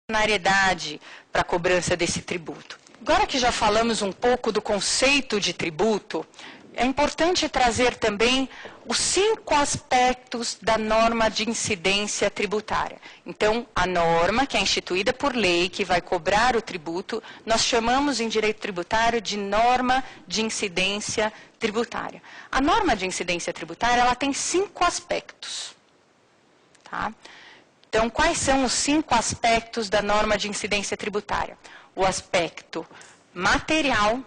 obrigatoriedade para a cobrança desse tributo. Agora que já falamos um pouco do conceito de tributo, é importante trazer também os 5 aspectos da norma de incidência tributária. Então, a norma, que é instituída por lei, que vai cobrar o tributo, nós chamamos em direito tributário de norma de incidência tributária. A norma de incidência tributária, ela tem 5 aspectos. Tá? Então, quais são os 5 aspectos da norma de incidência tributária? O aspecto material,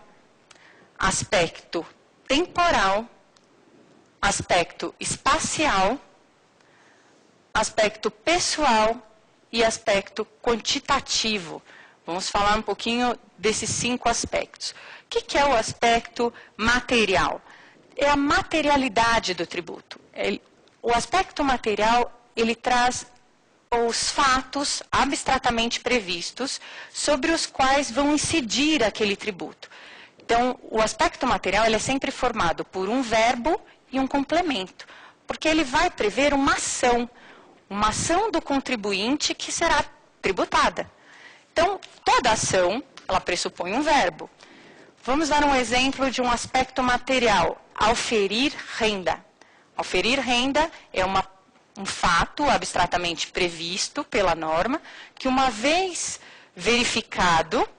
aspecto temporal, aspecto espacial, aspecto pessoal e aspecto quantitativo. Vamos falar um pouquinho desses 5 aspectos. O que é o aspecto material? É a materialidade do tributo. O aspecto material, ele traz os fatos abstratamente previstos sobre os quais vão incidir aquele tributo. Então, o aspecto material ele é sempre formado por um verbo e um complemento, porque ele vai prever uma ação do contribuinte que será tributada. Então, toda ação, ela pressupõe um verbo. Vamos dar um exemplo de um aspecto material, auferir renda. Auferir renda é um fato abstratamente previsto pela norma, que uma vez verificado,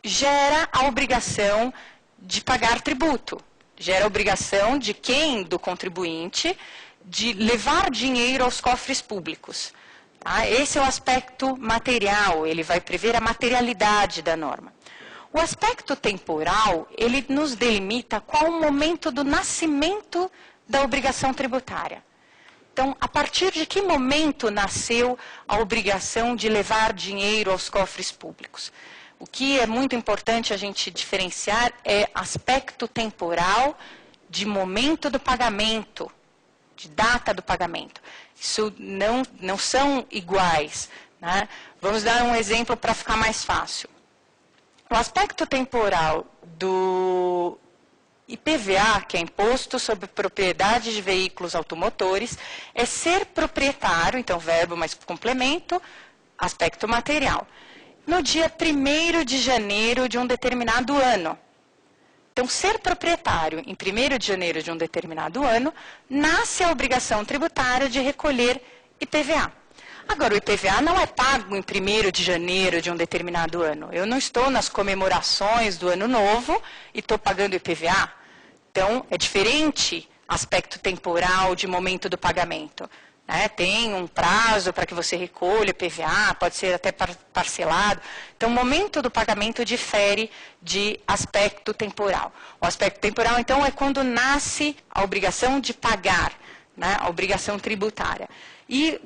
gera a obrigação de pagar tributo. Gera a obrigação de quem? Do contribuinte, de levar dinheiro aos cofres públicos. Tá? Esse é o aspecto material, ele vai prever a materialidade da norma. O aspecto temporal, ele nos delimita qual o momento do nascimento da obrigação tributária. Então, a partir de que momento nasceu a obrigação de levar dinheiro aos cofres públicos? O que é muito importante a gente diferenciar é aspecto temporal de momento do pagamento, de data do pagamento. Isso não são iguais. Né? Vamos dar um exemplo para ficar mais fácil. O aspecto temporal do IPVA, que é Imposto sobre Propriedade de Veículos Automotores, é ser proprietário, então verbo mais complemento, aspecto material, no dia 1º de janeiro de um determinado ano. Então, ser proprietário em 1º de janeiro de um determinado ano, nasce a obrigação tributária de recolher IPVA. Agora, o IPVA não é pago em 1º de janeiro de um determinado ano. Eu não estou nas comemorações do Ano Novo e estou pagando IPVA. Então, é diferente aspecto temporal de momento do pagamento. Né? Tem um prazo para que você recolha IPVA, pode ser até parcelado. Então, o momento do pagamento difere de aspecto temporal. O aspecto temporal, então, é quando nasce a obrigação de pagar, né? A obrigação tributária. E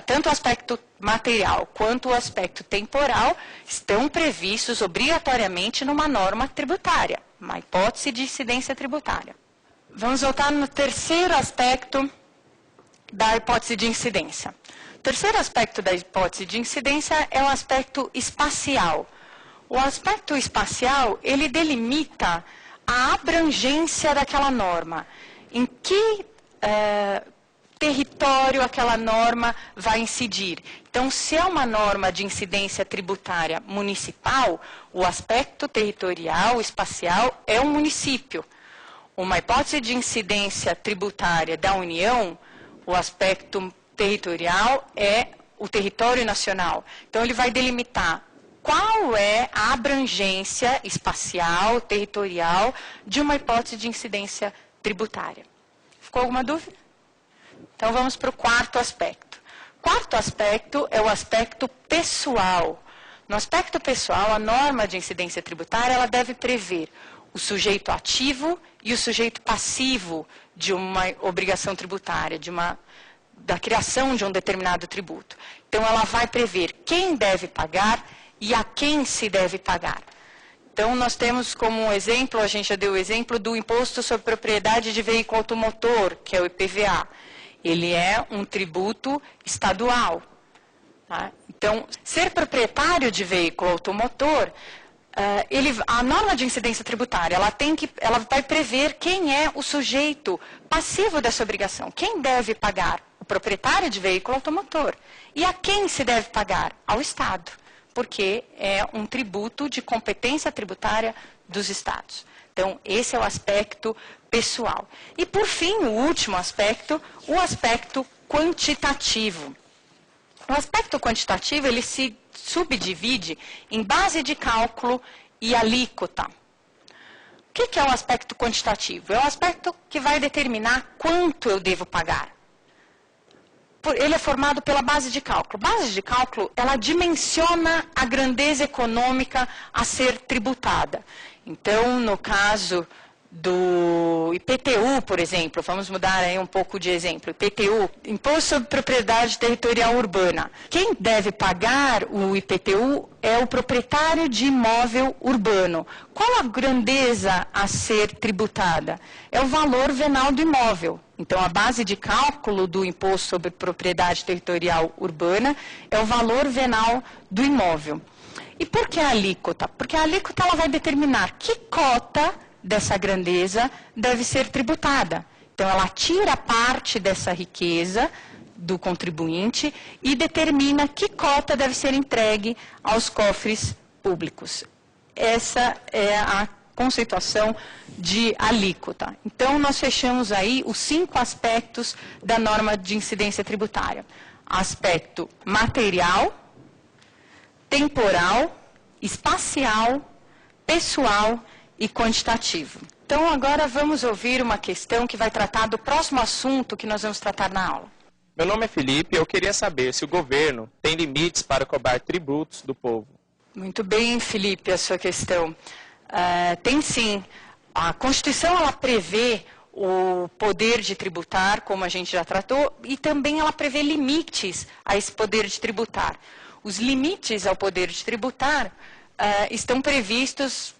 tanto o aspecto material quanto o aspecto temporal estão previstos obrigatoriamente numa norma tributária, uma hipótese de incidência tributária. Vamos voltar no terceiro aspecto da hipótese de incidência. O terceiro aspecto da hipótese de incidência é o aspecto espacial. O aspecto espacial, ele delimita a abrangência daquela norma. Em que território aquela norma vai incidir. Então, se é uma norma de incidência tributária municipal, o aspecto territorial, espacial, é um município. Uma hipótese de incidência tributária da União, o aspecto territorial é o território nacional. Então, ele vai delimitar qual é a abrangência espacial, territorial, de uma hipótese de incidência tributária. Ficou alguma dúvida? Então, vamos para o quarto aspecto. O quarto aspecto é o aspecto pessoal. No aspecto pessoal, a norma de incidência tributária ela deve prever o sujeito ativo e o sujeito passivo de uma obrigação tributária, da criação de um determinado tributo. Então, ela vai prever quem deve pagar e a quem se deve pagar. Então, nós temos como exemplo, a gente já deu o exemplo do Imposto sobre Propriedade de Veículo Automotor, que é o IPVA. Ele é um tributo estadual. Tá? Então, ser proprietário de veículo automotor, a norma de incidência tributária, ela vai prever quem é o sujeito passivo dessa obrigação, quem deve pagar. o proprietário de veículo automotor. E a quem se deve pagar? Ao Estado, porque é um tributo de competência tributária dos Estados. Então, esse é o aspecto pessoal. E, por fim, o último aspecto, o aspecto quantitativo. O aspecto quantitativo, ele se subdivide em base de cálculo e alíquota. O que é o aspecto quantitativo? É o aspecto que vai determinar quanto eu devo pagar. Ele é formado pela base de cálculo. Base de cálculo, ela dimensiona a grandeza econômica a ser tributada. Então, no caso do IPTU, por exemplo, vamos mudar aí um pouco de exemplo. IPTU, Imposto sobre Propriedade Territorial Urbana. Quem deve pagar o IPTU é o proprietário de imóvel urbano. Qual a grandeza a ser tributada? É o valor venal do imóvel. Então, a base de cálculo do Imposto sobre Propriedade Territorial Urbana é o valor venal do imóvel. E por que a alíquota? Porque a alíquota ela vai determinar que cota dessa grandeza deve ser tributada. Então, ela tira parte dessa riqueza do contribuinte e determina que cota deve ser entregue aos cofres públicos. Essa é a conceituação de alíquota. Então, nós fechamos aí os 5 aspectos da norma de incidência tributária. Aspecto material, temporal, espacial, pessoal e quantitativo. Então, agora vamos ouvir uma questão que vai tratar do próximo assunto que nós vamos tratar na aula. Meu nome é Felipe e eu queria saber se o governo tem limites para cobrar tributos do povo. Muito bem, Felipe, a sua questão. Tem sim. A Constituição, ela prevê o poder de tributar, como a gente já tratou, e também ela prevê limites a esse poder de tributar. Os limites ao poder de tributar estão previstos,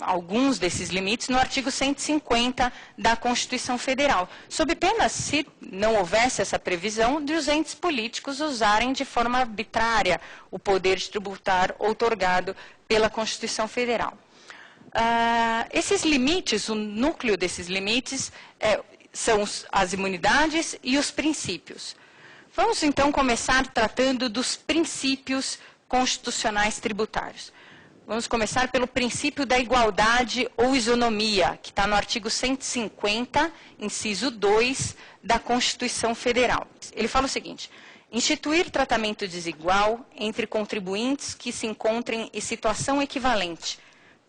alguns desses limites, no artigo 150 da Constituição Federal, sob pena, se não houvesse essa previsão, de os entes políticos usarem de forma arbitrária o poder de tributar outorgado pela Constituição Federal. Esses limites, o núcleo desses limites, são as imunidades e os princípios. Vamos, então, começar tratando dos princípios constitucionais tributários. Vamos começar pelo princípio da igualdade ou isonomia, que está no artigo 150, inciso 2, da Constituição Federal. Ele fala o seguinte: instituir tratamento desigual entre contribuintes que se encontrem em situação equivalente,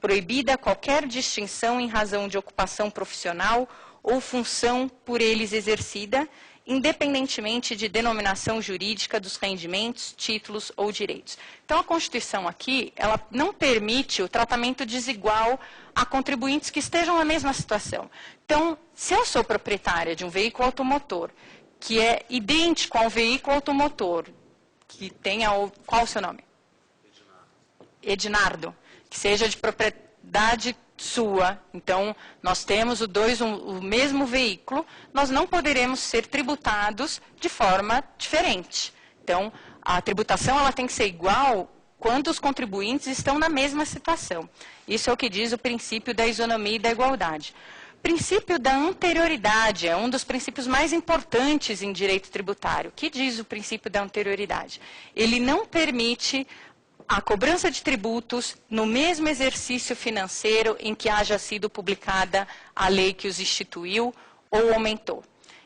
proibida qualquer distinção em razão de ocupação profissional ou função por eles exercida, independentemente de denominação jurídica dos rendimentos, títulos ou direitos. Então, a Constituição aqui, ela não permite o tratamento desigual a contribuintes que estejam na mesma situação. Então, se eu sou proprietária de um veículo automotor, que é idêntico a um veículo automotor, que tenha qual o seu nome? Ednardo. Que seja de propriedade sua, então nós temos o mesmo veículo, nós não poderemos ser tributados de forma diferente. Então, a tributação ela tem que ser igual quando os contribuintes estão na mesma situação. Isso é o que diz o princípio da isonomia e da igualdade. O princípio da anterioridade é um dos princípios mais importantes em direito tributário. O que diz o princípio da anterioridade? Ele não permite a cobrança de tributos no mesmo exercício financeiro em que haja sido publicada a lei que os instituiu ou aumentou.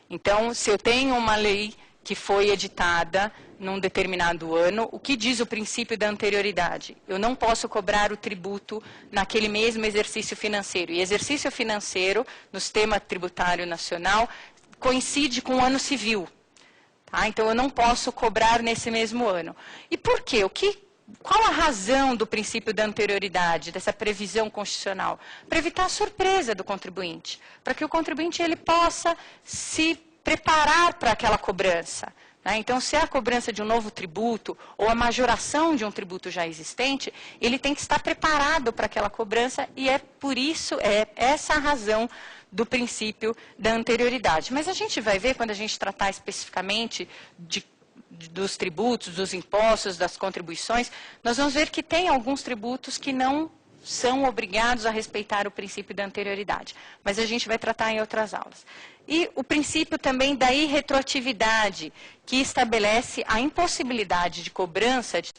Então, se eu tenho uma lei que foi editada num determinado ano, o que diz o princípio da anterioridade? Eu não posso cobrar o tributo naquele mesmo exercício financeiro. E exercício financeiro, no sistema tributário nacional, coincide com o ano civil. Tá? Então, eu não posso cobrar nesse mesmo ano. E por quê? Qual a razão do princípio da anterioridade, dessa previsão constitucional? Para evitar a surpresa do contribuinte, para que o contribuinte ele possa se preparar para aquela cobrança. Né? Então, se é a cobrança de um novo tributo ou a majoração de um tributo já existente, ele tem que estar preparado para aquela cobrança e é por isso, é essa a razão do princípio da anterioridade. Mas a gente vai ver, quando a gente tratar especificamente dos tributos, dos impostos, das contribuições, nós vamos ver que tem alguns tributos que não são obrigados a respeitar o princípio da anterioridade. Mas a gente vai tratar em outras aulas. E o princípio também da irretroatividade, que estabelece a impossibilidade de cobrança de